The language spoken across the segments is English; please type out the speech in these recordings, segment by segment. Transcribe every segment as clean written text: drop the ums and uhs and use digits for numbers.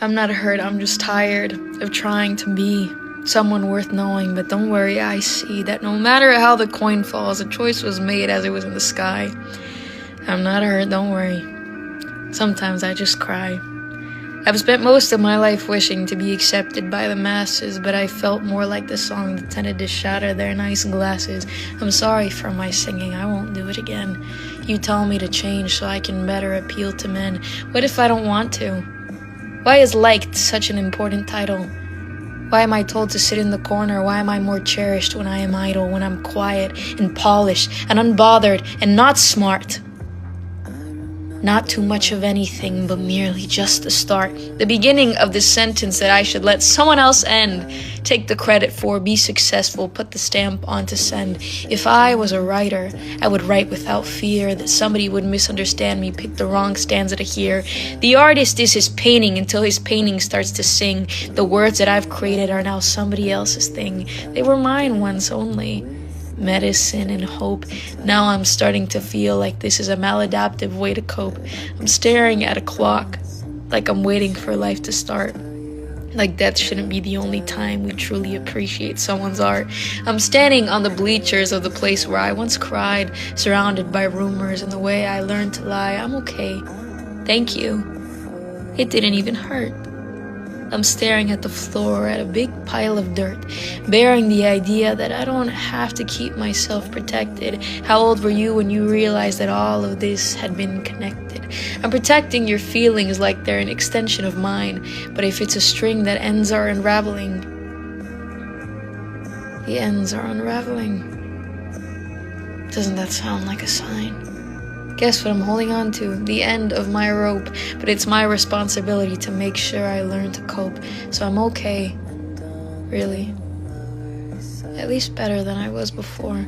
I'm not hurt, I'm just tired of trying to be someone worth knowing. But don't worry, I see that no matter how the coin falls, a choice was made as it was in the sky. I'm not hurt, don't worry. Sometimes I just cry. I've spent most of my life wishing to be accepted by the masses, but I felt more like the song that tended to shatter their nice glasses. I'm sorry for my singing, I won't do it again. You tell me to change so I can better appeal to men. What if I don't want to? Why is liked such an important title? Why am I told to sit in the corner? Why am I more cherished when I am idle, when I'm quiet and polished and unbothered and not smart? Not too much of anything, but merely just the start. The beginning of the sentence that I should let someone else end. Take the credit for, be successful, put the stamp on to send. If I was a writer, I would write without fear that somebody would misunderstand me, pick the wrong stanza to hear. The artist is his painting until his painting starts to sing. The words that I've created are now somebody else's thing. They were mine once only. Medicine and hope. Now I'm starting to feel like this is a maladaptive way to cope. I'm staring at a clock, like I'm waiting for life to start. Like death shouldn't be the only time we truly appreciate someone's art. I'm standing on the bleachers of the place where I once cried, surrounded by rumors and the way I learned to lie. I'm okay. Thank you. It didn't even hurt. I'm staring at the floor, at a big pile of dirt, bearing the idea that I don't have to keep myself protected. How old were you when you realized that all of this had been connected? I'm protecting your feelings like they're an extension of mine, but if it's a string that ends are unraveling, the ends are unraveling. Doesn't that sound like a sign? Guess what I'm holding on to? The end of my rope. But it's my responsibility to make sure I learn to cope. So I'm okay. Really. At least better than I was before.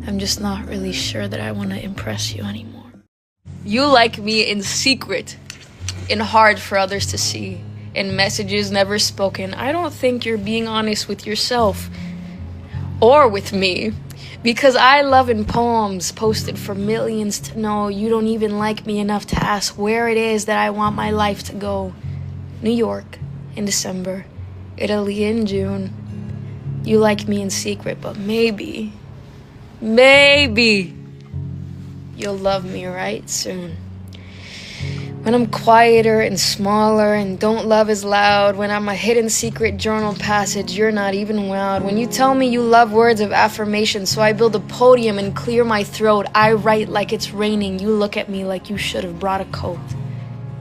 I'm just not really sure that I want to impress you anymore. You like me in secret. In hard for others to see. In messages never spoken. I don't think you're being honest with yourself. Or with me. Because I love in poems posted for millions to know. You don't even like me enough to ask where it is that I want my life to go. New York in December. Italy in June. You like me in secret, but maybe you'll love me right soon. When I'm quieter and smaller and don't love as loud. When I'm a hidden secret journal passage, you're not even wowed. When you tell me you love words of affirmation, so I build a podium and clear my throat. I write like it's raining. You look at me like you should have brought a coat.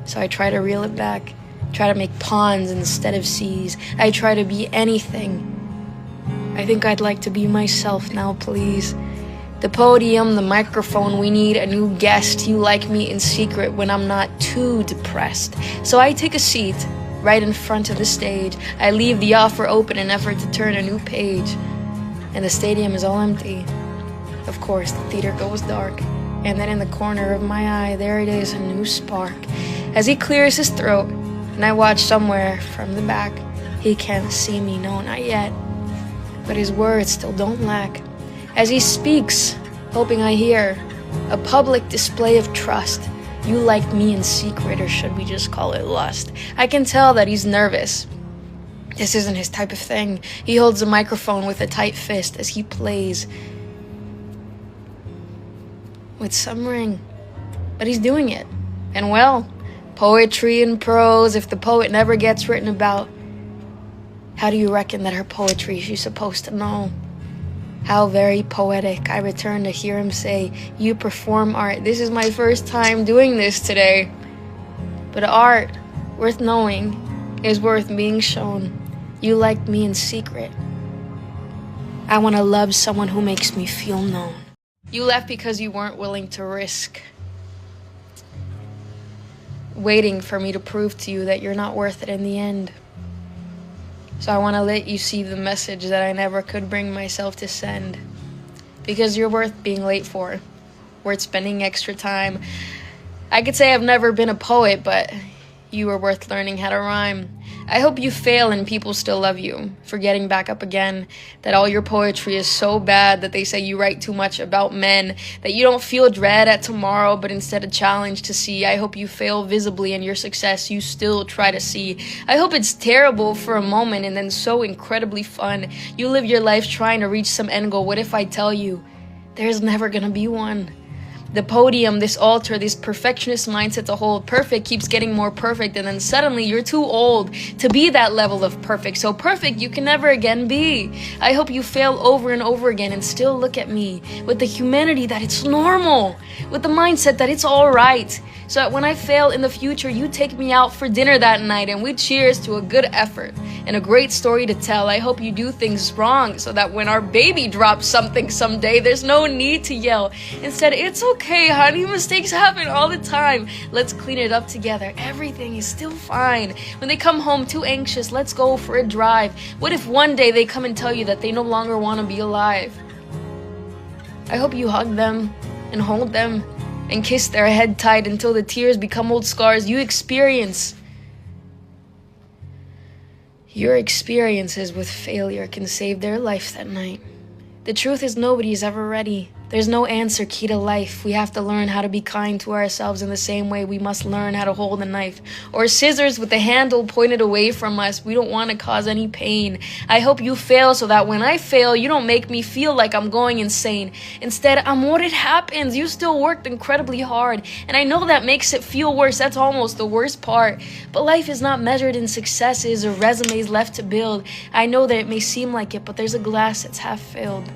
So I try to reel it back. Try to make ponds instead of seas. I try to be anything. I think I'd like to be myself now, please. The podium, the microphone, we need a new guest. You like me in secret when I'm not too depressed. So I take a seat right in front of the stage. I leave the offer open in effort to turn a new page. And the stadium is all empty. Of course, the theater goes dark. And then in the corner of my eye, there it is, a new spark. As he clears his throat, and I watch somewhere from the back. He can't see me, no, not yet. But his words still don't lack. As he speaks, hoping I hear, a public display of trust. You like me in secret, or should we just call it lust? I can tell that he's nervous. This isn't his type of thing. He holds the microphone with a tight fist as he plays. With some ring. But he's doing it. And well, poetry and prose, if the poet never gets written about, how do you reckon that her poetry she's supposed to know? How very poetic. I return to hear him say, you perform art. This is my first time doing this today. But art, worth knowing, is worth being shown. You like me in secret. I want to love someone who makes me feel known. You left because you weren't willing to risk waiting for me to prove to you that you're not worth it in the end. So I want to let you see the message that I never could bring myself to send. Because you're worth being late for. Worth spending extra time. I could say I've never been a poet, but you are worth learning how to rhyme. I hope you fail and people still love you for getting back up again. That all your poetry is so bad that they say you write too much about men. That you don't feel dread at tomorrow, but instead a challenge to see. I hope you fail visibly and your success you still try to see. I hope it's terrible for a moment and then so incredibly fun. You live your life trying to reach some end goal. What if I tell you there's never gonna be one? The podium, this altar, this perfectionist mindset to hold perfect keeps getting more perfect, and then suddenly you're too old to be that level of perfect. So perfect you can never again be. I hope you fail over and over again and still look at me with the humanity that it's normal, with the mindset that it's all right. So that when I fail in the future, you take me out for dinner that night and we cheers to a good effort and a great story to tell. I hope you do things wrong so that when our baby drops something someday, there's no need to yell. Instead, it's okay, honey, mistakes happen all the time. Let's clean it up together. Everything is still fine. When they come home too anxious, let's go for a drive. What if one day they come and tell you that they no longer want to be alive? I hope you hug them and hold them and kiss their head tight until the tears become old scars. You experience. Your experiences with failure can save their life that night. The truth is nobody's ever ready. There's no answer key to life. We have to learn how to be kind to ourselves in the same way we must learn how to hold a knife or scissors with the handle pointed away from us. We don't want to cause any pain. I hope you fail so that when I fail, you don't make me feel like I'm going insane. Instead, I'm what it happens. You still worked incredibly hard, and I know that makes it feel worse. That's almost the worst part. But life is not measured in successes or resumes left to build. I know that it may seem like it, but there's a glass that's half filled.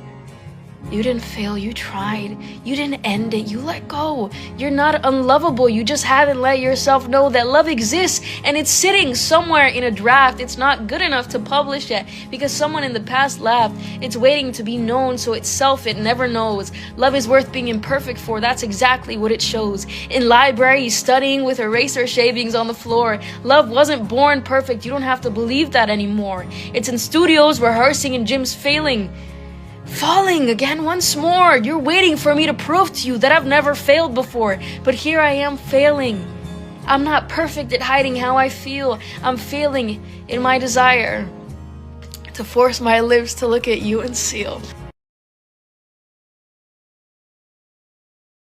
You didn't fail, you tried. You didn't end it, you let go. You're not unlovable, you just haven't let yourself know that love exists and it's sitting somewhere in a draft. It's not good enough to publish yet because someone in the past laughed. It's waiting to be known, so itself it never knows. Love is worth being imperfect for, that's exactly what it shows. In libraries, studying with eraser shavings on the floor. Love wasn't born perfect, you don't have to believe that anymore. It's in studios, rehearsing, in gyms, failing. Falling again once more. You're waiting for me to prove to you that I've never failed before, but here I am failing. I'm not perfect at hiding how I feel. I'm failing in my desire to force my lips to look at you and seal.